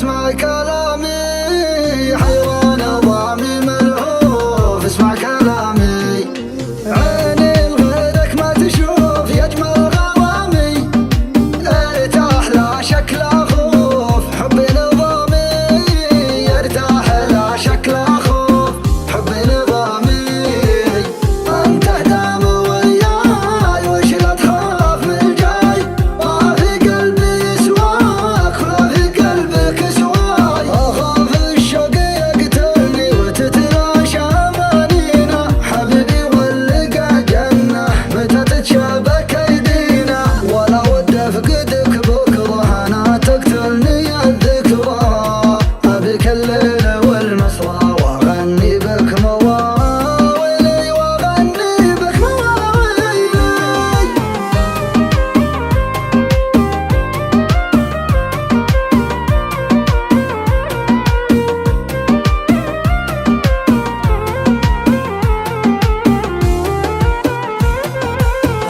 اسمع كلامي، حيران ضامي ملهوف اسمع كلامي. عيني لغيرك ما تشوف يجمل غرامي، ارتاح لا شك لا خوف حبي نظامي، ارتاح لا شك لا خوف حبي نظامي. انت دام وياي وش لا تخاف من الجاي، ما في قلبي يسواك ولا في قلبك سواي. اخاف الشوق يقتلني وتتلاشى امانينا، حبيبي واللقى جنه متى تتشابك ايدينا. ولا ود افقدك بكره انا تقتلني الذكرى، ابيك الليل والمسرى واغني بك مواويلي واغني بك مواويلي.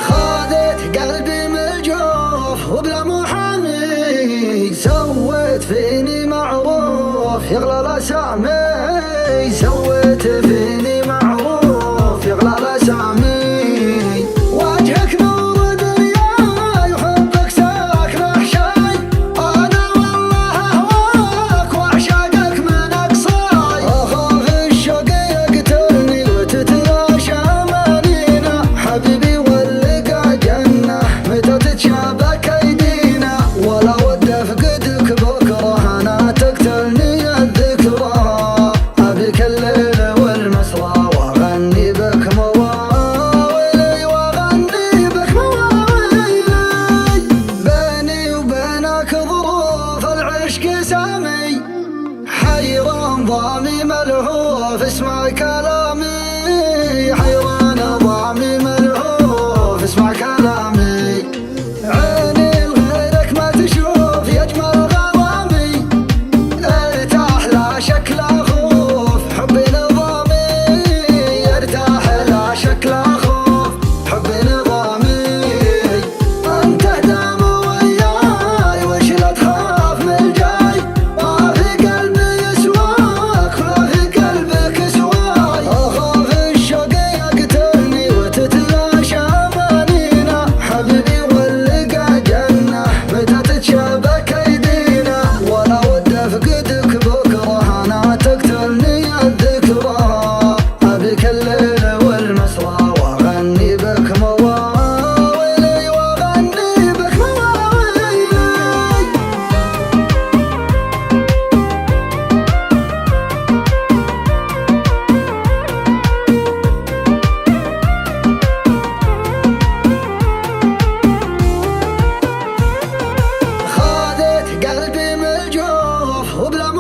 خذت قلبي من الجوف وبلا محامي، سويت فيني معروف يغلى الاسامي، سويت فيني معروف يغلى الاسامي. وجهك نور دنياي وحبك ساكن احشاي، انا والله اهواك واعشقك من اقصاي. اخاف الشوق يقتلني وتتلاشى امانينا، حبيبي واللقى جنه متى تتشابك ايدينا. ولا ود افقدك بكره انا تقتلني الذكرى، ابيك الليل والمسرى واغني بك مواويلي واغني بك مواويلي. بيني وبينك ظروف العشق سامي، حيران ضامي ملهوف اسمع كلامي، حيران ضامي ملهوف اسمع كلامي. عيني لغيرك ما تشوف يجمل غرامي، ارتاح لا شك لا خوف حبي نظامي، ارتاح لا شك لا خوف حبي نظامي. انت دام وياي وش لا تخاف من الجاي، ما في قلبي يسواك ولا في قلبك سواي. اخاف الشوق يقتلني وتتلاشى امانينا، حبيبي واللقى جنه متى تتشابك ايدينا. ولا ود افقدك بكره انا تقتلني الذكرى، ابيك الليل والمسرى واغني بك مواويلي واغني بك مواويلي. خذت قلبي من الجوف وبلا